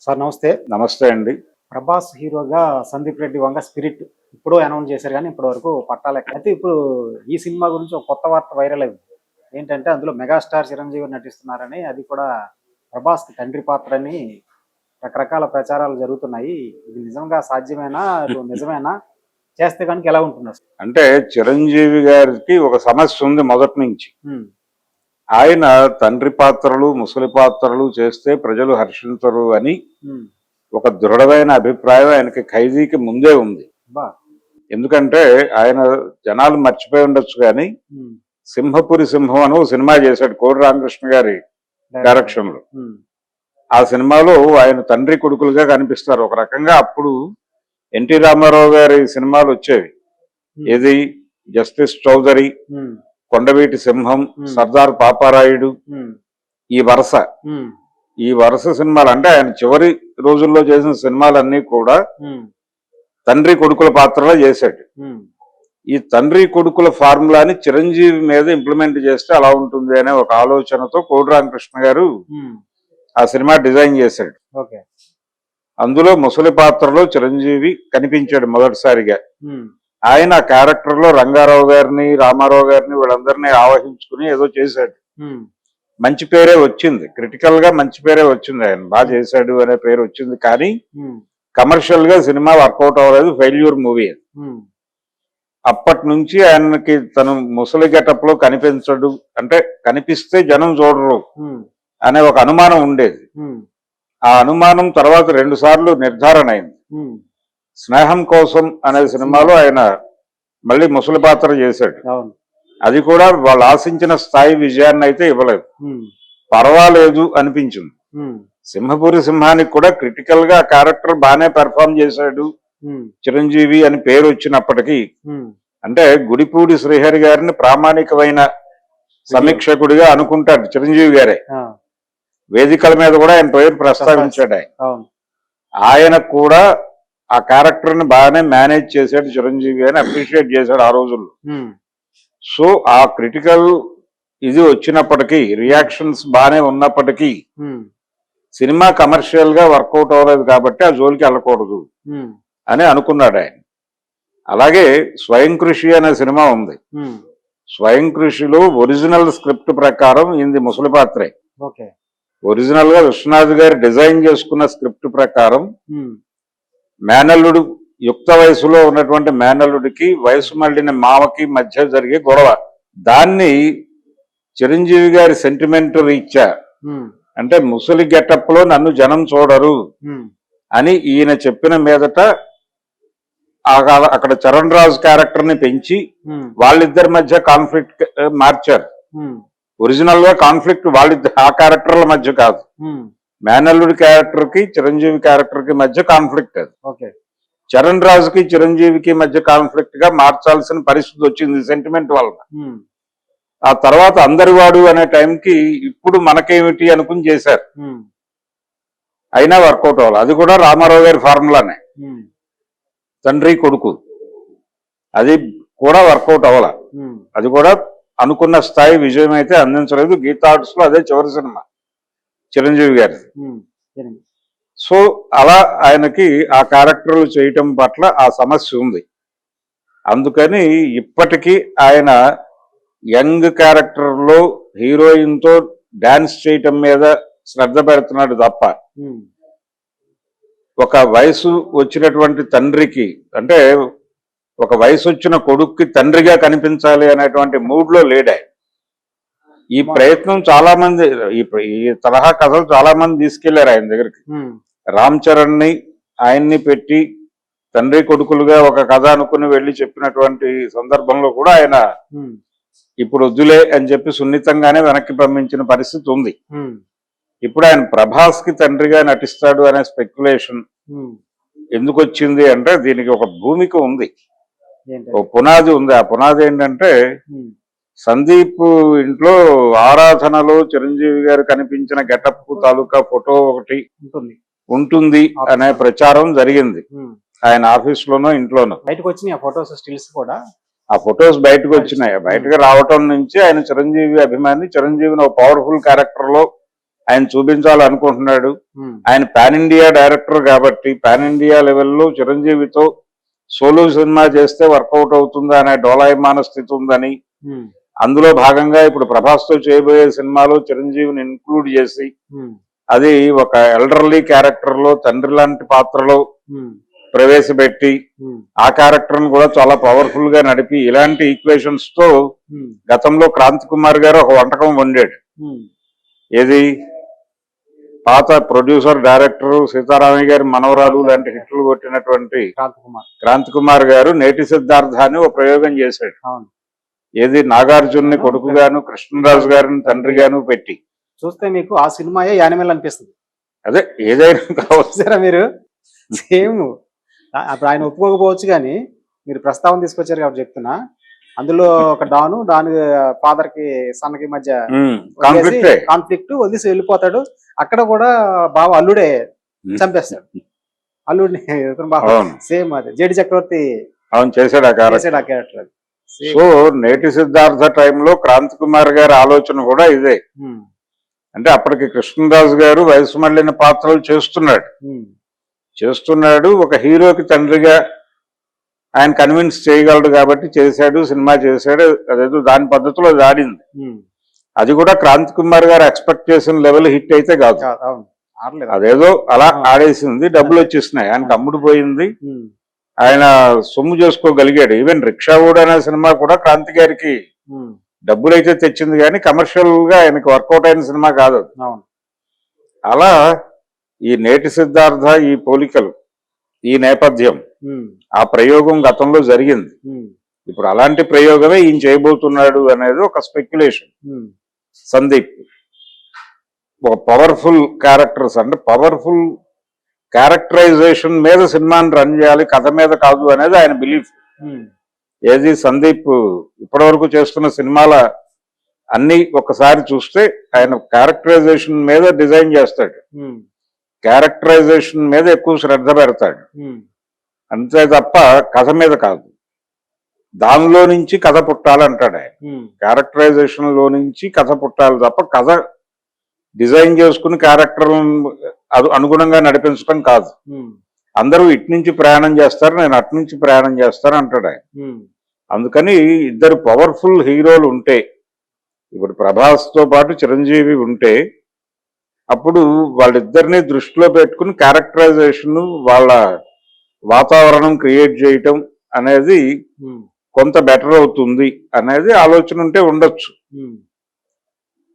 Sir నమస్తే. నమస్తే అండి. ప్రభాస్ హీరోగా సందీప్ రెడ్డి వంగ 'స్పిరిట్' ఎప్పుడో అనౌన్స్ చేశారు గానీ ఇప్పటి వరకు పట్టాలెక్కలేదు. అయితే ఇప్పుడు ఈ సినిమా గురించి ఒక కొత్త వార్త వైరల్ అయింది. ఏంటంటే అందులో మెగాస్టార్ చిరంజీవి నటిస్తున్నారని, అది కూడా ప్రభాస్‌కి తండ్రి పాత్ర అని రకరకాల ప్రచారాలు జరుగుతున్నాయి. ఇది నిజంగా సాధ్యమేనా? నిజమేనా? చేస్తే గనుక ఎలా ఉంటుందసలు? అంటే చిరంజీవి గారికి ఒక సమస్య ఉంది మొదటి నుంచి. హ్మ్. ఆయన తండ్రి పాత్రలు, ముసలి పాత్రలు చేస్తే ప్రజలు హర్షించరు అని హ్మ్. ఒక దృఢమైన అభిప్రాయం ఆయనకి 'ఖైదీకి' ముందే ఉంది. అబ్బా! ఎందుకంటే ఆయన జనాలు మర్చిపోయి ఉండొచ్చు కానీ హ్మ్. 'సింహపురి సింహం' అని ఓ సినిమా చేశాడు కోడి రామకృష్ణ గారి డైరెక్షన్లో. హ్మ్. ఆ సినిమాలో ఆయన తండ్రి కొడుకులుగా కనిపిస్తారు. ఒక రకంగా అప్పుడు ఎన్టీ రామారావు గారి సినిమాలు వచ్చేవి. ఏది 'జస్టిస్ చౌదరి', హ్మ్. 'కొండవీటి సింహం', 'సర్దార్ పాపారాయుడు' హ్మ్. ఈ హ్మ్. వరుస సినిమాలు అంటే ఆయన చివరి రోజుల్లో చేసిన సినిమాలన్నీ కూడా హ్మ్. తండ్రి కొడుకుల పాత్రలో చేశాడు. హ్మ్. ఈ తండ్రి కొడుకుల ఫార్ములాని చిరంజీవి మీద ఇంప్లిమెంట్ చేస్తే అలా ఉంటుంది అనే ఒక ఆలోచనతో కోడి రామకృష్ణ గారు హ్మ్. ఆ సినిమా డిజైన్ చేశాడు. ఓకే. అందులో ముసలి పాత్రలో చిరంజీవి కనిపించాడు మొదటిసారిగా. హ్మ్. ఆయన ఆ క్యారెక్టర్ లో రంగారావు గారిని, రామారావు గారిని వీళ్ళందరినీ ఆవహించుకుని ఏదో చేశాడు. హ్మ్. మంచి పేరే వచ్చింది, క్రిటికల్ గా మంచి పేరే వచ్చింది, ఆయన బాగా చేశాడు అనే పేరు వచ్చింది. కానీ హ్మ్. కమర్షియల్ గా సినిమా వర్కౌట్ అవ్వలేదు, ఫెయిల్యూర్ మూవీ. హ్మ్. అప్పటి నుంచి ఆయనకి తను ముసలి గెటప్ లో కనిపించడు, అంటే కనిపిస్తే జనం చూడరు హ్మ్. అనే ఒక అనుమానం ఉండేది. హ్మ్. ఆ అనుమానం తర్వాత 2 సార్లు నిర్ధారణ అయింది. హ్మ్. 'స్నేహం కోసం' అనే సినిమాలో ఆయన మళ్ళీ ముసలి పాత్ర చేశాడు. అవును. అది కూడా వాళ్ళు ఆశించిన స్థాయి విజయాన్ని అయితే ఇవ్వలేదు, హ్మ్. పర్వాలేదు అనిపించింది. హ్మ్. 'సింహపురి సింహానికి' కూడా క్రిటికల్ గా క్యారెక్టర్ బాగానే పెర్ఫార్మ్ చేశాడు హ్మ్. చిరంజీవి అని పేరు వచ్చినప్పటికీ, హ్మ్. అంటే గుడిపూడి శ్రీహరి గారిని ప్రామాణికమైన సమీక్షకుడిగా అనుకుంటాడు చిరంజీవి గారే. ఆ! వేదికల మీద కూడా ఆయన పేరు ప్రస్తావించాడు. అవును. ఆయన కూడా ఆ క్యారెక్టర్ ని బాగానే మేనేజ్ చేశాడు చిరంజీవి అని అప్రిషియేట్ చేశాడు ఆ రోజుల్లో. హ్మ్. సో ఆ క్రిటికల్ ఇది వచ్చినప్పటికీ, రియాక్షన్స్ బాగానే ఉన్నప్పటికీ హ్మ్. సినిమా కమర్షియల్ గా వర్కౌట్ అవ్వలేదు కాబట్టి ఆ జోలికి వెళ్ళకూడదు హ్మ్. అని అనుకున్నాడు ఆయన. అలాగే 'స్వయం కృషి' అనే సినిమా ఉంది. హ్మ్. 'స్వయం కృషిలో' ఒరిజినల్ స్క్రిప్ట్ ప్రకారం ఇది ముసలి పాత్రే. ఓకే. ఒరిజినల్ గా విశ్వనాథ్ గారు డిజైన్ చేసుకున్న స్క్రిప్ట్ ప్రకారం హ్మ్. మేనల్లుడు, యుక్త వయసులో ఉన్నటువంటి మేనల్లుడికి వయసు మళ్ళిన మామకి మధ్య జరిగే గొడవ, దాన్ని చిరంజీవి గారి సెంటిమెంట్ రీత్యా, హ్మ్. అంటే ముసలి గెటప్ లో నన్ను జనం చూడరు హ్మ్. అని ఈయన చెప్పిన మీదట అక్కడ చరణ్ రాజు క్యారెక్టర్ ని పెంచి హ్మ్. వాళ్ళిద్దరి మధ్య కాన్ఫ్లిక్ట్ మార్చారు. హ్మ్. ఒరిజినల్ గా కాన్ఫ్లిక్ట్ వాళ్ళిద్దరు ఆ క్యారెక్టర్ల మధ్య కాదు, హ్మ్. మేనల్లుడి క్యారెక్టర్ కి చిరంజీవి క్యారెక్టర్ కి మధ్య కాన్ఫ్లిక్ట్ అది. ఓకే. చరణ్ రాజుకి చిరంజీవికి మధ్య కాన్ఫ్లిక్ట్ గా మార్చాల్సిన పరిస్థితి వచ్చింది సెంటిమెంట్ వల్ల. హ్మ్. ఆ తర్వాత అందరివాడు అనే టైంకి ఇప్పుడు మనకేమిటి అనుకుని చేశారు, హ్మ్. అయినా వర్కౌట్ అవ్వాలి. అది కూడా రామారావు గారి ఫార్ములానే, హ్మ్. తండ్రి కొడుకు, అది కూడా వర్కౌట్ అవ్వాల. హ్మ్. అది కూడా అనుకున్న స్థాయి విజయం అయితే అందించలేదు. గీతా ఆర్ట్స్ లో అదే చివరి సినిమా చిరంజీవి గారి. హ్మ్. సరే. సో అలా ఆయనకి ఆ క్యారెక్టర్లు చేయటం పట్ల ఆ సమస్య ఉంది. అందుకని ఇప్పటికీ ఆయన యంగ్ క్యారెక్టర్ లో హీరోయిన్ తో డాన్స్ చేయటం మీద శ్రద్ధ పెడుతున్నాడు తప్ప, హ్మ్. ఒక వయసు వచ్చినటువంటి తండ్రికి, అంటే ఒక వయసు వచ్చిన కొడుక్కి తండ్రిగా కనిపించాలి అనేటువంటి మూడ్ లో లేడా. ఈ ప్రయత్నం చాలా మంది, ఈ తరహా కథలు చాలా మంది తీసుకెళ్లారు ఆయన దగ్గరికి. హ్మ్. రామ్ చరణ్ ని ఆయన్ని పెట్టి తండ్రి కొడుకులుగా ఒక కథ అనుకుని వెళ్లి చెప్పినటువంటి సందర్భంలో కూడా ఆయన హ్మ్. ఇప్పుడు వద్దులే అని చెప్పి సున్నితంగానే వెనక్కి పంపించిన పరిస్థితి ఉంది. హ్మ్. ఇప్పుడు ఆయన ప్రభాస్ కి తండ్రిగా నటిస్తాడు అనే స్పెక్యులేషన్ హ్మ్. ఎందుకు వచ్చింది అంటే దీనికి ఒక భూమిక ఉంది, ఏంటది? ఓ పునాది ఉంది. ఆ పునాది ఏంటంటే, హ్మ్. సందీప్ ఇంట్లో ఆరాధనలో చిరంజీవి గారు కనిపించిన గెటప్ తాలూకా ఫోటో ఒకటి ఉంటుంది. ఉంటుంది అనే ఆఫీస్‌లో. ప్రచారం జరిగింది హ్మ్. ఆయన ఆఫీస్ లోనో ఇంట్లోనో. బయటకొచ్చినాయి ఆ ఫోటోస్, స్టిల్స్ కూడా. ఆ ఫొటోస్ బయటకు వచ్చినాయి. బయటకు రావటం నుంచి ఆయన చిరంజీవి అభిమాని, చిరంజీవిని ఒక పవర్ఫుల్ క్యారెక్టర్ లో ఆయన చూపించాలనుకుంటున్నాడు. ఉమ్, ఆయన పాన్ ఇండియా డైరెక్టర్ కాబట్టి పాన్ ఇండియా లెవెల్లో చిరంజీవితో సోలో సినిమా చేస్తే వర్కౌట్ అవుతుందా అనే డోలాయమాన స్థితి ఉందని, ఉమ్, అందులో భాగంగా ఇప్పుడు ప్రభాస్తో చేయబోయే సినిమాలో చిరంజీవిని ఇన్క్లూడ్ చేసి ఉమ్, అది ఒక ఎల్డర్లీ క్యారెక్టర్ లో తండ్రి లాంటి పాత్రలో ఉమ్, ప్రవేశపెట్టి ఉమ్, ఆ క్యారెక్టర్ ను కూడా చాలా పవర్ఫుల్ గా నడిపి ఇలాంటి ఈక్వేషన్స్ తో ఉమ్, గతంలో క్రాంతి కుమార్ గారు ఒక వంటకం వండాడు. ఉమ్, ఏది పాత ప్రొడ్యూసర్ డైరెక్టర్ సీతారామయ్య గారి మనవరాలు లాంటి హిట్లు కొట్టినటువంటి క్రాంతి కుమార్. క్రాంతి కుమార్ గారు నేటి సిద్ధార్థ అని ఒక ప్రయోగం చేశాడు. అవును, ఏది నాగార్జున్ని కొడుకుగాను కృష్ణరాజు గారిని తండ్రిగాను పెట్టి. చూస్తే మీకు ఆ సినిమాయే యానిమల్ అనిపిస్తుంది. అదే ఏదైనా కావచ్చు. చూసారా మీరు? సేమ్. అప్పుడు ఆయన ఒప్పుకోకపోవచ్చు, కానీ మీరు ప్రస్తావన తీసుకొచ్చారు కాబట్టి చెప్తున్నా. అందులో ఒక డాన్ ఫాదర్ కి సన్ కి మధ్య కాన్ఫ్లిక్టే. కాన్ఫ్లిక్ట్ వదిలేసి వెళ్ళిపోతాడు. అక్కడ కూడా బావ అల్లుడే చంపేస్తాడు అల్లుడిని. అవును. సేమ్ అది జేడి చక్రవర్తి అవును చేశాడు ఆ క్యారెక్టర్. చేసాడు ఆ క్యారెక్టర్. సో నేటి సిద్ధార్థ టైంలో క్రాంతి కుమార్ గారి ఆలోచన కూడా ఇదే. అంటే అప్పటికి కృష్ణరాజు గారు వయసు మళ్ళిన పాత్రలు చేస్తున్నాడు. ఒక హీరోకి తండ్రిగా ఆయన కన్విన్స్ చేయగలడు కాబట్టి చేశాడు, సినిమా చేశాడు. అదేదో దాని పద్ధతిలో ఆడింది. అది కూడా క్రాంతి కుమార్ గారు ఎక్స్పెక్ట్ చేసిన లెవెల్ హిట్ అయితే కాదు. అదేదో అలా ఆడేసింది, డబ్బులు వచ్చేసినాయి, ఆయనకు అమ్ముడు పోయింది, ఆయన సొమ్ము చేసుకోగలిగాడు. ఈవెన్ రిక్షా కూడా అనే సినిమా కూడా క్రాంతి గారికి డబ్బులు అయితే తెచ్చింది, కానీ కమర్షియల్ గా ఆయనకి వర్కౌట్ అయిన సినిమా కాదు. అలా ఈ నేటి సిద్ధార్థ, ఈ పోలికలు, ఈ నేపథ్యం, ఆ ప్రయోగం గతంలో జరిగింది. ఇప్పుడు అలాంటి ప్రయోగమే ఈయన చేయబోతున్నాడు అనేది ఒక స్పెక్యులేషన్. సందీప్ ఒక పవర్ఫుల్ క్యారెక్టర్స్ అంటే పవర్ఫుల్ క్యారెక్టరైజేషన్ మీద సినిమాని రన్ చేయాలి, కథ మీద కాదు అనేది ఆయన బిలీఫ్. ఏది సందీప్ ఇప్పటి వరకు చేస్తున్న సినిమాల అన్ని ఒకసారి చూస్తే ఆయన క్యారెక్టరైజేషన్ మీద డిజైన్ చేస్తాడు, క్యారెక్టరైజేషన్ మీద ఎక్కువ శ్రద్ధ పెడతాడు, అంతే తప్ప కథ మీద కాదు. దానిలో నుంచి కథ పుట్టాలంటాడు ఆయన. క్యారెక్టరైజేషన్ లో నుంచి కథ పుట్టాలి తప్ప కథ డిజైన్ చేసుకుని క్యారెక్టర్ అనుగుణంగా నడిపించడం కాదు. అందరూ ఇటు నుంచి ప్రయాణం చేస్తారు, నేను అటు నుంచి ప్రయాణం చేస్తాను అంటాడు ఆయన. అందుకని ఇద్దరు పవర్ఫుల్ హీరోలు ఉంటే, ఇప్పుడు ప్రభాస్ తో పాటు చిరంజీవి ఉంటే, అప్పుడు వాళ్ళిద్దరిని దృష్టిలో పెట్టుకుని క్యారెక్టరైజేషన్, వాళ్ళ వాతావరణం క్రియేట్ చేయటం అనేది కొంత బెటర్ అవుతుంది అనేది ఆలోచన ఉంటే ఉండొచ్చు.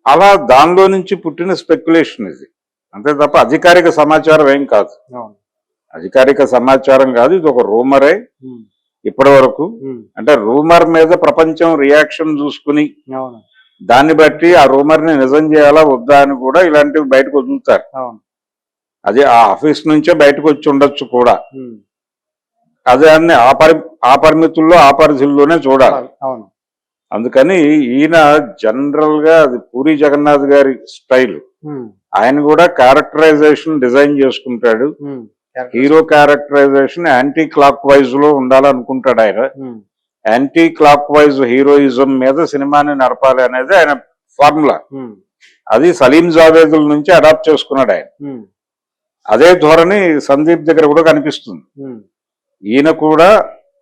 అలా దానిలో నుంచి పుట్టిన స్పెక్యులేషన్ ఇది, అంతే తప్ప అధికారిక సమాచారం ఏం కాదు. అధికారిక సమాచారం కాదు, ఇది ఒక రూమరే ఇప్పటి వరకు. అంటే రూమర్ మీద ప్రపంచం రియాక్షన్ చూసుకుని దాన్ని బట్టి ఆ రూమర్ ని నిజం చేయాలా వద్దా అని కూడా ఇలాంటివి బయటకు వదులుతారు. అది ఆ ఆఫీస్ నుంచే బయటకు వచ్చి ఉండొచ్చు కూడా. అదే అన్ని ఆ పరిమితుల్లో ఆ పరిధుల్లోనే చూడాలి. అందుకని ఈయన జనరల్ గా అది పూరి జగన్నాథ్ గారి స్టైల్. ఆయన కూడా క్యారెక్టరైజేషన్ డిజైన్ చేసుకుంటాడు. Hero characterization anti clock wise లో ఉండాలనుకుంటాడు ఆయన. యాంటీ క్లాక్ వైజ్ హీరోయిజం మీద సినిమాని నడపాలి అనేది ఆయన ఫార్ములా. అది సలీం జావేదుల నుంచి అడాప్ట్ చేసుకున్నాడు ఆయన. అదే ధోరణి సందీప్ దగ్గర కూడా కనిపిస్తుంది. ఈయన కూడా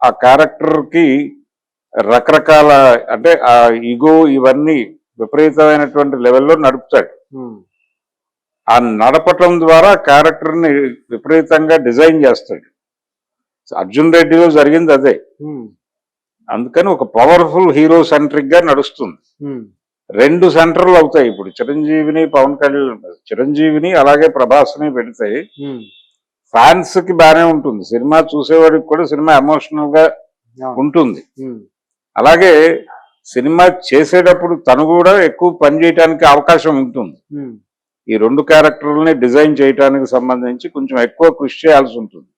ఆ క్యారెక్టర్ కి రకరకాల అంటే ఆ ఈగో ఇవన్నీ విపరీతమైనటువంటి లెవెల్లో నడుపుతాడు. ఆ నడపటం ద్వారా క్యారెక్టర్ ని విపరీతంగా డిజైన్ చేస్తాడు. అర్జున్ రెడ్డిలో జరిగింది అదే. అందుకని ఒక పవర్ఫుల్ హీరో సెంట్రిక్ గా నడుస్తుంది. రెండు సెంటర్లు అవుతాయి ఇప్పుడు చిరంజీవిని పవన్ కళ్యాణ్, చిరంజీవిని అలాగే ప్రభాస్ని పెడితే ఫ్యాన్స్ కి బాగానే ఉంటుంది, సినిమా చూసేవాడికి కూడా సినిమా ఎమోషనల్ గా ఉంటుంది. అలాగే సినిమా చేసేటప్పుడు తను కూడా ఎక్కువ పని చేయడానికి అవకాశం ఉంటుంది. ఈ రెండు క్యారెక్టర్లని డిజైన్ చేయడానికి సంబంధించి కొంచెం ఎక్కువ కృషి చేయాల్సి ఉంటుంది.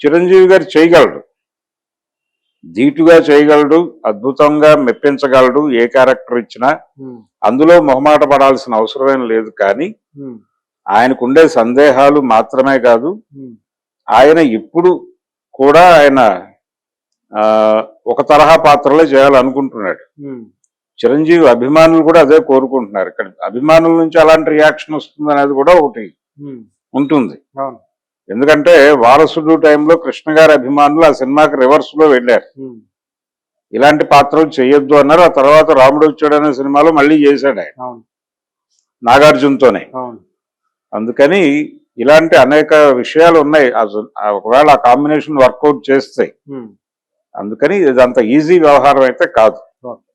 చిరంజీవి గారు చేయగలడు, ధీటుగా చేయగలడు, అద్భుతంగా మెప్పించగలడు. ఏ క్యారెక్టర్ ఇచ్చినా అందులో మొహమాట పడాల్సిన అవసరమేం లేదు. కానీ ఆయనకుండే సందేహాలు మాత్రమే కాదు, ఆయన ఇప్పుడు కూడా ఆయన ఒక తరహా పాత్రలే చేయాలనుకుంటున్నాడు. చిరంజీవి అభిమానులు కూడా అదే కోరుకుంటున్నారు. ఇక్కడ అభిమానుల నుంచి అలాంటి రియాక్షన్ వస్తుంది అనేది కూడా ఒకటి ఉమ్, ఉంటుంది. అవును. ఎందుకంటే వారసుడు టైంలో కృష్ణ గారి అభిమానులు ఆ సినిమాకి రివర్స్ లో వెళ్ళారు. ఉమ్, ఇలాంటి పాత్రలు చేయొద్దు అన్నారు. ఆ తర్వాత రాముడు వచ్చాడు అనే సినిమాలో మళ్ళీ చేశాడు ఆయన అవును. నాగార్జునతోనే. అవును. అందుకని ఇలాంటి అనేక విషయాలు ఉన్నాయి. ఒకవేళ ఆ కాంబినేషన్ వర్కౌట్ చేస్తే ఉమ్. అందుకని ఇది అంత ఈజీ వ్యవహారం అయితే కాదు.